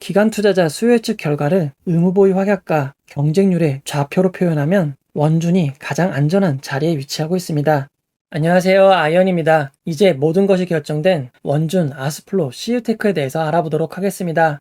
기관 투자자 수요 예측 결과를 의무보유 확약과 경쟁률의 좌표로 표현하면 원준이 가장 안전한 자리에 위치하고 있습니다. 안녕하세요, 아이언입니다. 이제 모든 것이 결정된 원준, 아스플로, CU테크에 대해서 알아보도록 하겠습니다.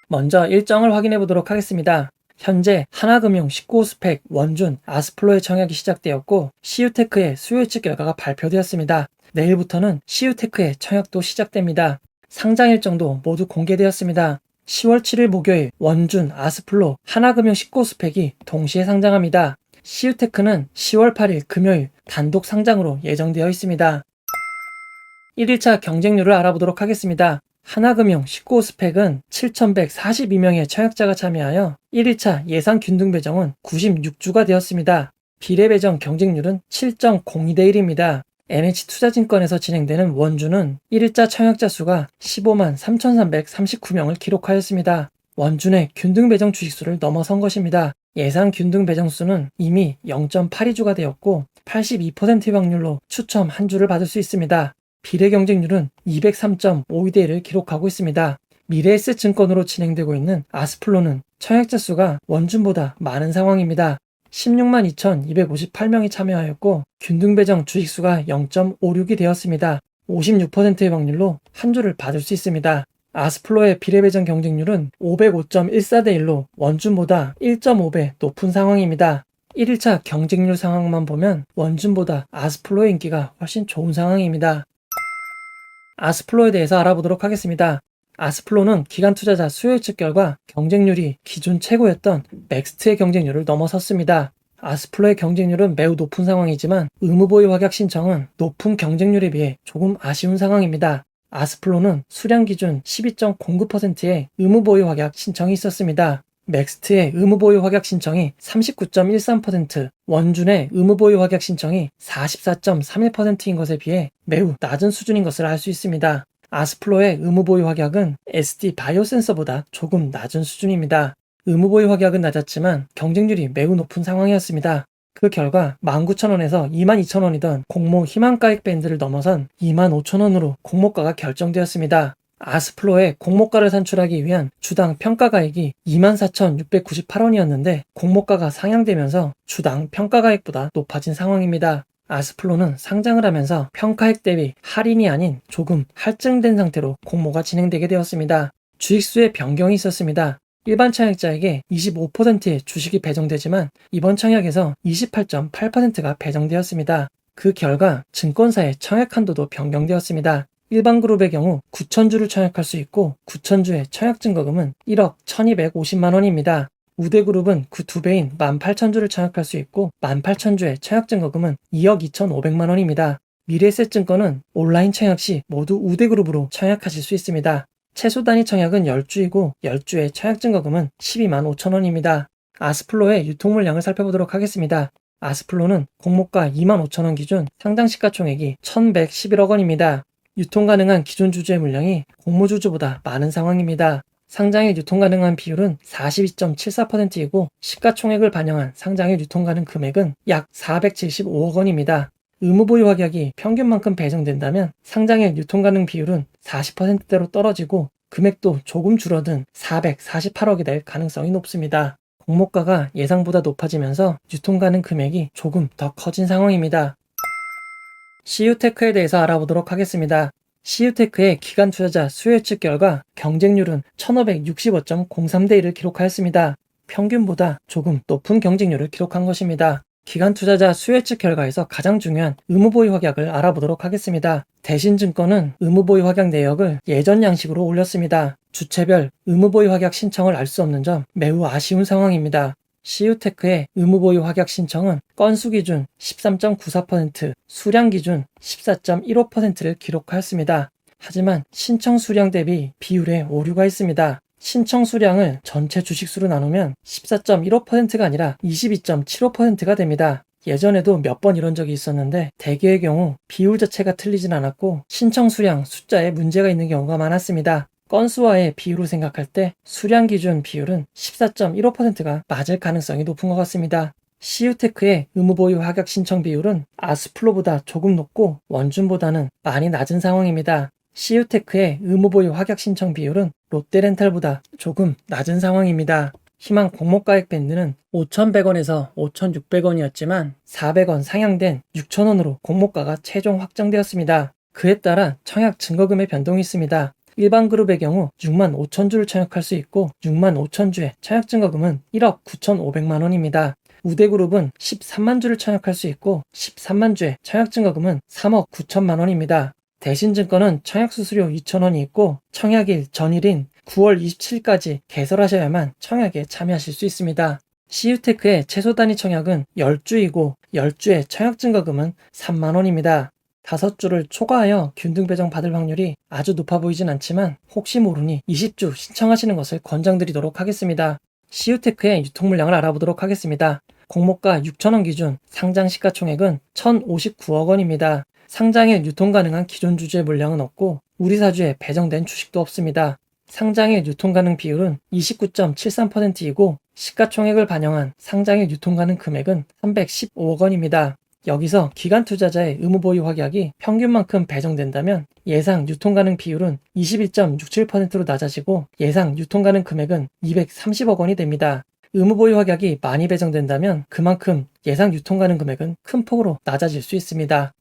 먼저 일정을 확인해 보도록 하겠습니다. 현재 하나금융 19호 스펙, 원준, 아스플로의 청약이 시작되었고 CU테크의 수요 예측 결과가 발표되었습니다. 내일부터는 CU테크의 청약도 시작됩니다. 상장 일정도 모두 공개되었습니다. 10월 7일 목요일 원준, 아스플로, 하나금융 19호 스펙이 동시에 상장합니다. CU테크는 10월 8일 금요일 단독 상장으로 예정되어 있습니다. 1일차 경쟁률을 알아보도록 하겠습니다. 하나금융 19호 스펙은 7,142명의 청약자가 참여하여 1일차 예상 균등 배정은 96주가 되었습니다. 비례 배정 경쟁률은 7.02대 1입니다. NH투자증권에서 진행되는 원준은 1일자 청약자 수가 15만 3,339명을 기록하였습니다. 원준의 균등 배정 주식수를 넘어선 것입니다. 예상 균등 배정 수는 이미 0.82주가 되었고 82%의 확률로 추첨 한 주를 받을 수 있습니다. 비례 경쟁률은 203.52대 1을 기록하고 있습니다. 미래에셋증권으로 진행되고 있는 아스플로는 청약자 수가 원준보다 많은 상황입니다. 16만 2,258명이 참여하였고 균등 배정 주식수가 0.56이 되었습니다. 56%의 확률로 한 주를 받을 수 있습니다. 아스플로의 비례 배정 경쟁률은 505.14대 1로 원준보다 1.5배 높은 상황입니다. 1일차 경쟁률 상황만 보면 원준보다 아스플로의 인기가 훨씬 좋은 상황입니다. 아스플로에 대해서 알아보도록 하겠습니다. 아스플로는 기관 투자자 수요 예측 결과 경쟁률이 기존 최고였던 넥스트의 경쟁률을 넘어섰습니다. 아스플로의 경쟁률은 매우 높은 상황이지만 의무보유 확약 신청은 높은 경쟁률에 비해 조금 아쉬운 상황입니다. 아스플로는 수량 기준 12.09%의 의무보유 확약 신청이 있었습니다. 넥스트의 의무보유 확약 신청이 39.13%, 원준의 의무보유 확약 신청이 44.31%인 것에 비해 매우 낮은 수준인 것을 알 수 있습니다. 아스플로의 의무보유 확약은 SD 바이오센서보다 조금 낮은 수준입니다. 의무보유 확약은 낮았지만 경쟁률이 매우 높은 상황이었습니다. 그 결과 19,000원에서 22,000원이던 공모 희망가액 밴드를 넘어선 25,000원으로 공모가가 결정되었습니다. 아스플로의 공모가를 산출하기 위한 주당 평가가액이 24,698원이었는데 공모가가 상향되면서 주당 평가가액보다 높아진 상황입니다. 아스플로는 상장을 하면서 평가액 대비 할인이 아닌 조금 할증된 상태로 공모가 진행되게 되었습니다. 주식수의 변경이 있었습니다. 일반 청약자에게 25%의 주식이 배정되지만 이번 청약에서 28.8%가 배정되었습니다. 그 결과 증권사의 청약 한도도 변경되었습니다. 일반 그룹의 경우 9,000주를 청약할 수 있고 9,000주의 청약 증거금은 1억 1,250만 원입니다. 우대그룹은 그 2배인 18,000주를 청약할 수 있고 18,000주의 청약 증거금은 2억 2,500만 원입니다. 미래에셋증권은 온라인 청약 시 모두 우대그룹으로 청약하실 수 있습니다. 최소 단위 청약은 10주이고 10주의 청약 증거금은 12만 5천 원입니다. 아스플로의 유통물량을 살펴보도록 하겠습니다. 아스플로는 공모가 2만 5천 원 기준 상장 시가총액이 1,111억 원입니다. 유통 가능한 기존 주주의 물량이 공모 주주보다 많은 상황입니다. 상장일 유통 가능한 비율은 42.74%이고 시가총액을 반영한 상장일 유통 가능 금액은 약 475억 원입니다. 의무보유 확약이 평균만큼 배정된다면 상장일 유통 가능 비율은 40%대로 떨어지고 금액도 조금 줄어든 448억이 될 가능성이 높습니다. 공모가가 예상보다 높아지면서 유통 가능 금액이 조금 더 커진 상황입니다. CU테크에 대해서 알아보도록 하겠습니다. CU테크의 기관 투자자 수요 예측 결과 경쟁률은 1,565.03대 1을 기록하였습니다. 평균보다 조금 높은 경쟁률을 기록한 것입니다. 기관 투자자 수요 예측 결과에서 가장 중요한 의무보유 확약을 알아보도록 하겠습니다. 대신증권은 의무보유 확약 내역을 예전 양식으로 올렸습니다. 주체별 의무보유 확약 신청을 알 수 없는 점 매우 아쉬운 상황입니다. CU테크의 의무보유 확약 신청은 건수 기준 13.94%, 수량 기준 14.15%를 기록하였습니다. 하지만 신청 수량 대비 비율에 오류가 있습니다. 신청 수량을 전체 주식수로 나누면 14.15%가 아니라 22.75%가 됩니다. 예전에도 몇 번 이런 적이 있었는데 대개의 경우 비율 자체가 틀리진 않았고 신청 수량 숫자에 문제가 있는 경우가 많았습니다. 건수와의 비율을 생각할 때 수량 기준 비율은 14.15%가 맞을 가능성이 높은 것 같습니다. CU테크의 의무보유 확약 신청 비율은 아스플로보다 조금 높고 원준보다는 많이 낮은 상황입니다. CU테크의 의무보유 확약 신청 비율은 롯데렌탈보다 조금 낮은 상황입니다. 희망 공모가액 밴드는 5,100원에서 5,600원이었지만 400원 상향된 6,000원으로 공모가가 최종 확정되었습니다. 그에 따라 청약 증거금의 변동이 있습니다. 일반 그룹의 경우 6만 5천 주를 청약할 수 있고 6만 5천 주의 청약 증거금은 1억 9,500만 원입니다. 우대그룹은 13만 주를 청약할 수 있고 13만 주의 청약 증거금은 3억 9천만 원입니다. 대신증권은 청약 수수료 2,000원이 있고 청약일 전일인 9월 27일까지 개설하셔야만 청약에 참여하실 수 있습니다. CU테크의 최소 단위 청약은 10주이고 10주의 청약 증거금은 3만 원입니다. 5주를 초과하여 균등 배정 받을 확률이 아주 높아 보이진 않지만 혹시 모르니 20주 신청하시는 것을 권장드리도록 하겠습니다. CU테크의 유통 물량을 알아보도록 하겠습니다. 공모가 6,000원 기준 상장 시가총액은 1,059억 원입니다. 상장일 유통 가능한 기존 주주의 물량은 없고 우리 사주에 배정된 주식도 없습니다. 상장일 유통 가능 비율은 29.73%이고 시가총액을 반영한 상장일 유통 가능 금액은 315억 원입니다. 여기서 기관 투자자의 의무 보유 확약이 평균만큼 배정된다면 예상 유통 가능 비율은 21.67%로 낮아지고 예상 유통 가능 금액은 230억 원이 됩니다. 의무 보유 확약이 많이 배정된다면 그만큼 예상 유통 가능 금액은 큰 폭으로 낮아질 수 있습니다.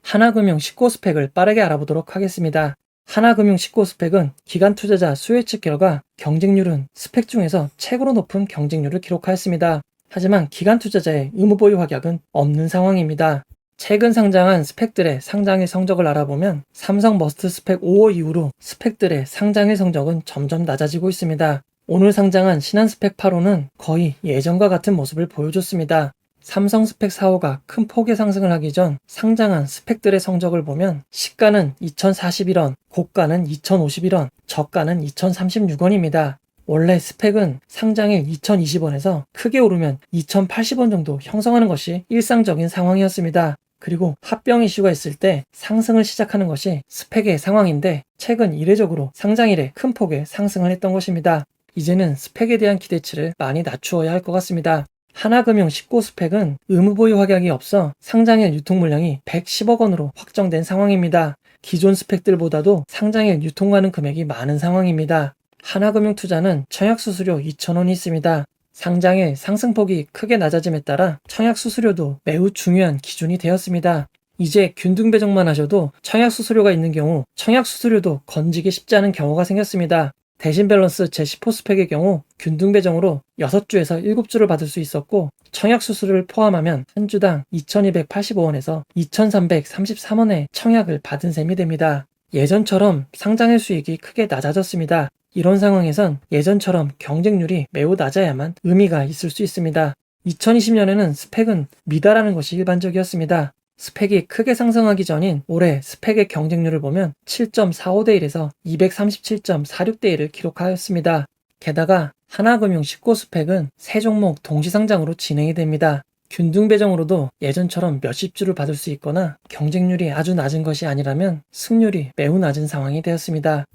하나금융 19호 스펙을 빠르게 알아보도록 하겠습니다. 하나금융 19호 스펙은 기관 투자자 수요 예측 결과 경쟁률은 스펙 중에서 최고로 높은 경쟁률을 기록하였습니다. 하지만 기관 투자자의 의무 보유 확약은 없는 상황입니다. 최근 상장한 스펙들의 상장일 성적을 알아보면 삼성 머스트 스펙 5호 이후로 스펙들의 상장일 성적은 점점 낮아지고 있습니다. 오늘 상장한 신한 스펙 8호는 거의 예전과 같은 모습을 보여줬습니다. 삼성 스펙 4호가 큰 폭의 상승을 하기 전 상장한 스펙들의 성적을 보면 시가는 2,041원, 고가는 2,051원, 저가는 2,036원입니다. 원래 스펙은 상장일 2,020원에서 크게 오르면 2,080원 정도 형성하는 것이 일상적인 상황이었습니다. 그리고 합병 이슈가 있을 때 상승을 시작하는 것이 스펙의 상황인데 최근 이례적으로 상장일에 큰 폭의 상승을 했던 것입니다. 이제는 스펙에 대한 기대치를 많이 낮추어야 할 것 같습니다. 하나금융 19 스펙은 의무 보유 확약이 없어 상장일 유통 물량이 110억 원으로 확정된 상황입니다. 기존 스펙들보다도 상장일 유통 가능 금액이 많은 상황입니다. 하나금융 투자는 청약 수수료 2,000원이 있습니다. 상장일 상승폭이 크게 낮아짐에 따라 청약 수수료도 매우 중요한 기준이 되었습니다. 이제 균등 배정만 하셔도 청약 수수료가 있는 경우 청약 수수료도 건지기 쉽지 않은 경우가 생겼습니다. 대신 밸런스 제10호 스펙의 경우 균등 배정으로 6주에서 7주를 받을 수 있었고 청약 수수료를 포함하면 한 주당 2,285원에서 2,333원의 청약을 받은 셈이 됩니다. 예전처럼 상장일 수익이 크게 낮아졌습니다. 이런 상황에선 예전처럼 경쟁률이 매우 낮아야만 의미가 있을 수 있습니다. 2020년에는 스펙은 미달하는 것이 일반적이었습니다. 스펙이 크게 상승하기 전인 올해 스펙의 경쟁률을 보면 7.45대 1에서 237.46대 1을 기록하였습니다. 게다가 하나금융 19 스펙은 세 종목 동시상장으로 진행이 됩니다. 균등 배정으로도 예전처럼 몇십 주를 받을 수 있거나 경쟁률이 아주 낮은 것이 아니라면 승률이 매우 낮은 상황이 되었습니다.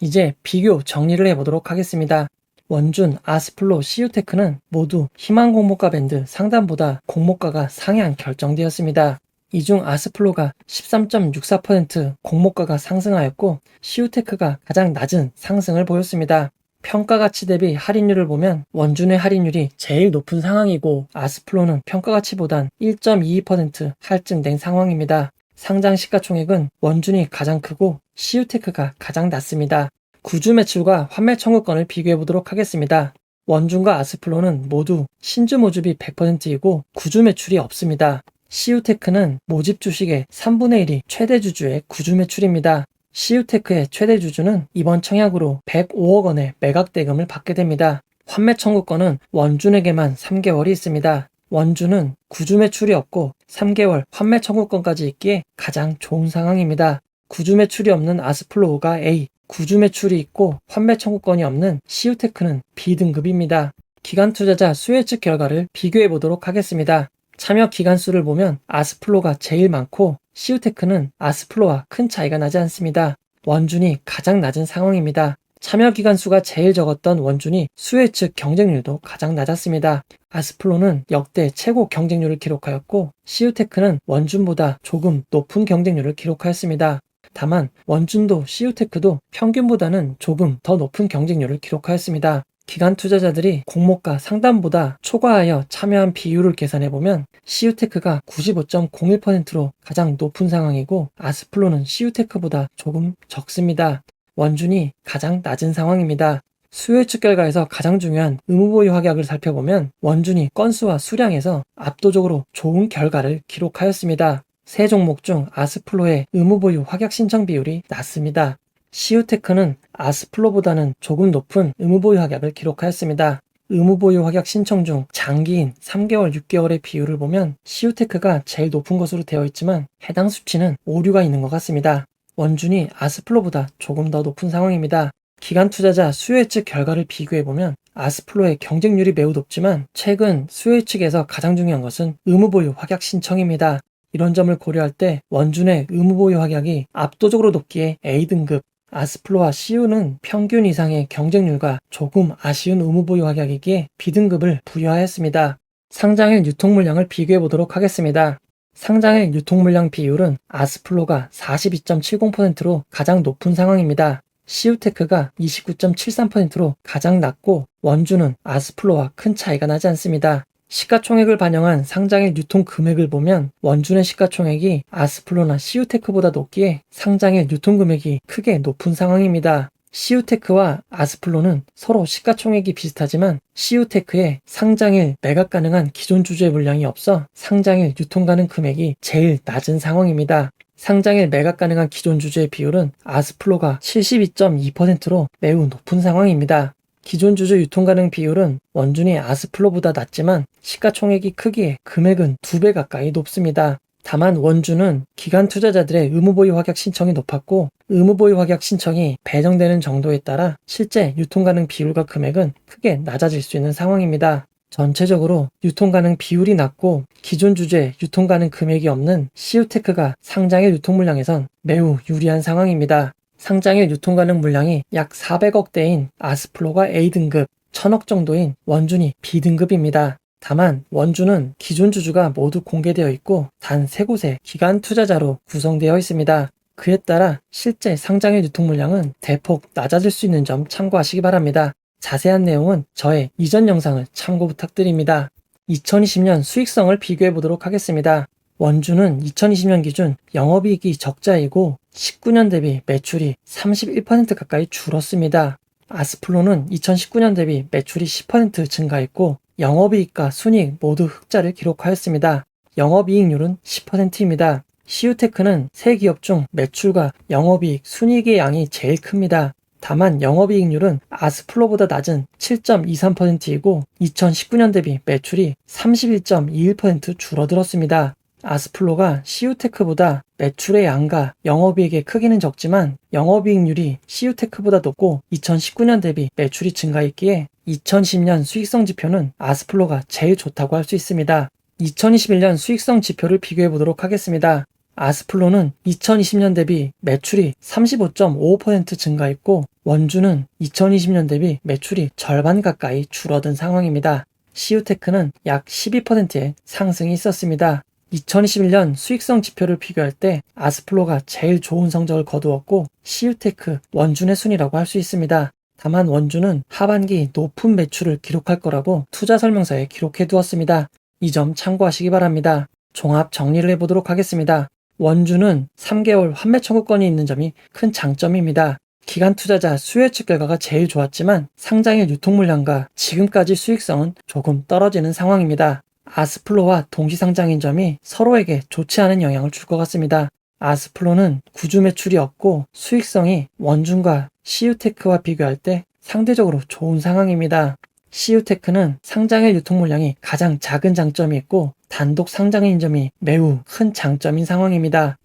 이제 비교 정리를 해보도록 하겠습니다. 원준, 아스플로, CU테크는 모두 희망 공모가 밴드 상단보다 공모가가 상향 결정되었습니다. 이 중 아스플로가 13.64% 공모가가 상승하였고 CU테크가 가장 낮은 상승을 보였습니다. 평가가치 대비 할인율을 보면 원준의 할인율이 제일 높은 상황이고 아스플로는 평가가치보단 1.22% 할증된 상황입니다. 상장 시가총액은 원준이 가장 크고 CU테크가 가장 낮습니다. 구주 매출과 환매 청구권을 비교해보도록 하겠습니다. 원준과 아스플로는 모두 신주 모집이 100%이고 구주 매출이 없습니다. CU테크는 모집 주식의 3분의 1이 최대 주주의 구주 매출입니다. CU테크의 최대 주주는 이번 청약으로 105억 원의 매각 대금을 받게 됩니다. 환매 청구권은 원준에게만 3개월이 있습니다. 원준은 구주 매출이 없고 3개월 환매 청구권까지 있기에 가장 좋은 상황입니다. 구주 매출이 없는 아스플로우가 A, 구주 매출이 있고 환매 청구권이 없는 CU테크는 B등급입니다. 기관 투자자 수요 예측 결과를 비교해 보도록 하겠습니다. 참여 기간 수를 보면 아스플로가 제일 많고 CU테크는 아스플로와 큰 차이가 나지 않습니다. 원준이 가장 낮은 상황입니다. 참여 기간 수가 제일 적었던 원준이 수요 예측 경쟁률도 가장 낮았습니다. 아스플로는 역대 최고 경쟁률을 기록하였고 CU테크는 원준보다 조금 높은 경쟁률을 기록하였습니다. 다만 원준도 시우테크도 평균보다는 조금 더 높은 경쟁률을 기록하였습니다. 기관 투자자들이 공모가 상단보다 초과하여 참여한 비율을 계산해보면 시우테크가 95.01%로 가장 높은 상황이고 아스플로는 시우테크보다 조금 적습니다. 원준이 가장 낮은 상황입니다. 수요 예측 결과에서 가장 중요한 의무보유 확약을 살펴보면 원준이 건수와 수량에서 압도적으로 좋은 결과를 기록하였습니다. 세 종목 중 아스플로의 의무보유 확약 신청 비율이 낮습니다. 시우테크는 아스플로보다는 조금 높은 의무보유 확약을 기록하였습니다. 의무보유 확약 신청 중 장기인 3개월, 6개월의 비율을 보면 시우테크가 제일 높은 것으로 되어 있지만 해당 수치는 오류가 있는 것 같습니다. 원준이 아스플로보다 조금 더 높은 상황입니다. 기관 투자자 수요 예측 결과를 비교해보면 아스플로의 경쟁률이 매우 높지만 최근 수요 예측에서 가장 중요한 것은 의무보유 확약 신청입니다. 이런 점을 고려할 때 원준의 의무보유 확약이 압도적으로 높기에 A등급, 아스플로와 시우는 평균 이상의 경쟁률과 조금 아쉬운 의무보유 확약이기에 B등급을 부여하였습니다. 상장일 유통물량을 비교해보도록 하겠습니다. 상장일 유통물량 비율은 아스플로가 42.70%로 가장 높은 상황입니다. 시우테크가 29.73%로 가장 낮고 원주는 아스플로와 큰 차이가 나지 않습니다. 시가총액을 반영한 상장일 유통 금액을 보면 원준의 시가총액이 아스플로나 시우테크보다 높기에 상장일 유통 금액이 크게 높은 상황입니다. 시우테크와 아스플로는 서로 시가총액이 비슷하지만 시우테크에 상장일 매각 가능한 기존 주주의 물량이 없어 상장일 유통 가능 금액이 제일 낮은 상황입니다. 상장일 매각 가능한 기존 주주의 비율은 아스플로가 72.2%로 매우 높은 상황입니다. 기존 주주 유통 가능 비율은 원준이 아스플로보다 낮지만 시가총액이 크기에 금액은 2배 가까이 높습니다. 다만 원준은 기관 투자자들의 의무보유 확약 신청이 높았고 의무보유 확약 신청이 배정되는 정도에 따라 실제 유통 가능 비율과 금액은 크게 낮아질 수 있는 상황입니다. 전체적으로 유통 가능 비율이 낮고 기존 주주의 유통 가능 금액이 없는 시우테크가 상장일 유통 물량에선 매우 유리한 상황입니다. 상장일 유통 가능 물량이 약 400억대인 아스플로가 A등급, 1000억 정도인 원준이 B등급입니다. 다만 원준은 기존 주주가 모두 공개되어 있고 단 3곳의 기관 투자자로 구성되어 있습니다. 그에 따라 실제 상장일 유통 물량은 대폭 낮아질 수 있는 점 참고하시기 바랍니다. 자세한 내용은 저의 이전 영상을 참고 부탁드립니다. 2020년 수익성을 비교해 보도록 하겠습니다. 원준은 2020년 기준 영업이익이 적자이고 19년 대비 매출이 31% 가까이 줄었습니다. 아스플로는 2019년 대비 매출이 10% 증가했고 영업이익과 순이익 모두 흑자를 기록하였습니다. 영업이익률은 10%입니다. 시우테크는 세 기업 중 매출과 영업이익, 순이익의 양이 제일 큽니다. 다만 영업이익률은 아스플로보다 낮은 7.23%이고 2019년 대비 매출이 31.21% 줄어들었습니다. 아스플로가 시우테크보다 매출의 양과 영업이익의 크기는 적지만 영업이익률이 시우테크보다 높고 2019년 대비 매출이 증가했기에 2010년 수익성 지표는 아스플로가 제일 좋다고 할 수 있습니다. 2021년 수익성 지표를 비교해 보도록 하겠습니다. 아스플로는 2020년 대비 매출이 35.55% 증가했고 원주는 2020년 대비 매출이 절반 가까이 줄어든 상황입니다. 시우테크는 약 12%의 상승이 있었습니다. 2021년 수익성 지표를 비교할 때 아스플로가 제일 좋은 성적을 거두었고 시우테크, 원준의 순위라고 할 수 있습니다. 다만 원준은 하반기 높은 매출을 기록할 거라고 투자 설명서에 기록해 두었습니다. 이 점 참고하시기 바랍니다. 종합 정리를 해보도록 하겠습니다. 원준은 3개월 환매 청구권이 있는 점이 큰 장점입니다. 기관 투자자 수요 예측 결과가 제일 좋았지만 상장일 유통 물량과 지금까지 수익성은 조금 떨어지는 상황입니다. 아스플로와 동시 상장인 점이 서로에게 좋지 않은 영향을 줄 것 같습니다. 아스플로는 구주 매출이 없고 수익성이 원준과 시우테크와 비교할 때 상대적으로 좋은 상황입니다. 시우테크는 상장일 유통 물량이 가장 작은 장점이 있고 단독 상장인 점이 매우 큰 장점인 상황입니다.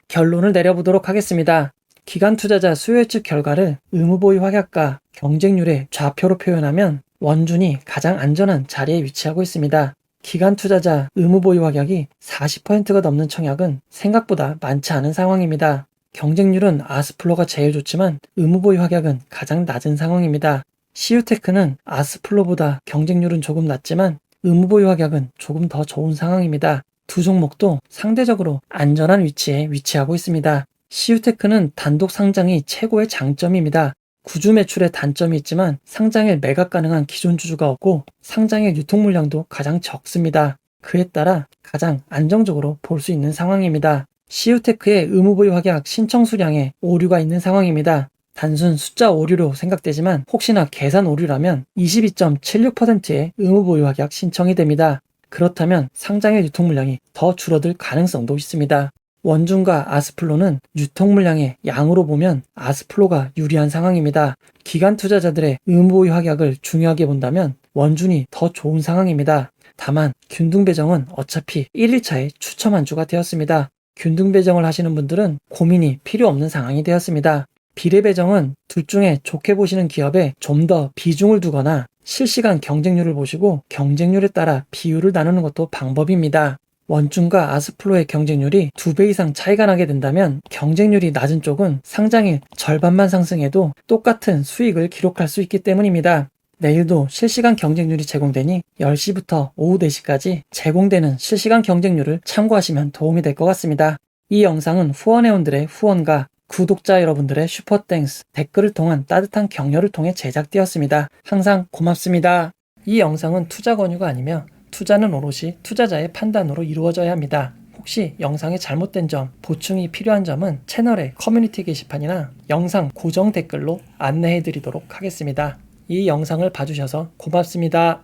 결론을 내려보도록 하겠습니다. 기관 투자자 수요 예측 결과를 의무보유 확약과 경쟁률의 좌표로 표현하면 원준이 가장 안전한 자리에 위치하고 있습니다. 기관 투자자 의무보유 확약이 40%가 넘는 청약은 생각보다 많지 않은 상황입니다. 경쟁률은 아스플로가 제일 좋지만 의무보유 확약은 가장 낮은 상황입니다. 시우테크는 아스플로보다 경쟁률은 조금 낮지만 의무보유 확약은 조금 더 좋은 상황입니다. 두 종목도 상대적으로 안전한 위치에 위치하고 있습니다. CU테크는 단독 상장이 최고의 장점입니다. 구주 매출의 단점이 있지만 상장일 매각 가능한 기존 주주가 없고 상장일 유통 물량도 가장 적습니다. 그에 따라 가장 안정적으로 볼 수 있는 상황입니다. CU테크의 의무보유 확약 신청 수량에 오류가 있는 상황입니다. 단순 숫자 오류로 생각되지만 혹시나 계산 오류라면 22.76%의 의무보유 확약 신청이 됩니다. 그렇다면 상장일 유통 물량이 더 줄어들 가능성도 있습니다. 원준과 아스플로는 유통 물량의 양으로 보면 아스플로가 유리한 상황입니다. 기관 투자자들의 의무보유 확약을 중요하게 본다면 원준이 더 좋은 상황입니다. 다만 균등 배정은 어차피 1일차에 추첨 안주가 되었습니다. 균등 배정을 하시는 분들은 고민이 필요 없는 상황이 되었습니다. 비례 배정은 둘 중에 좋게 보시는 기업에 좀 더 비중을 두거나 실시간 경쟁률을 보시고 경쟁률에 따라 비율을 나누는 것도 방법입니다. 원준과 아스플로의 경쟁률이 2배 이상 차이가 나게 된다면 경쟁률이 낮은 쪽은 상장일 절반만 상승해도 똑같은 수익을 기록할 수 있기 때문입니다. 내일도 실시간 경쟁률이 제공되니 10시부터 오후 4시까지 제공되는 실시간 경쟁률을 참고하시면 도움이 될 것 같습니다. 이 영상은 후원회원들의 후원과 구독자 여러분들의 슈퍼땡스, 댓글을 통한 따뜻한 격려를 통해 제작되었습니다. 항상 고맙습니다. 이 영상은 투자 권유가 아니며 투자는 오롯이 투자자의 판단으로 이루어져야 합니다. 혹시 영상에 잘못된 점, 보충이 필요한 점은 채널의 커뮤니티 게시판이나 영상 고정 댓글로 안내해 드리도록 하겠습니다. 이 영상을 봐주셔서 고맙습니다.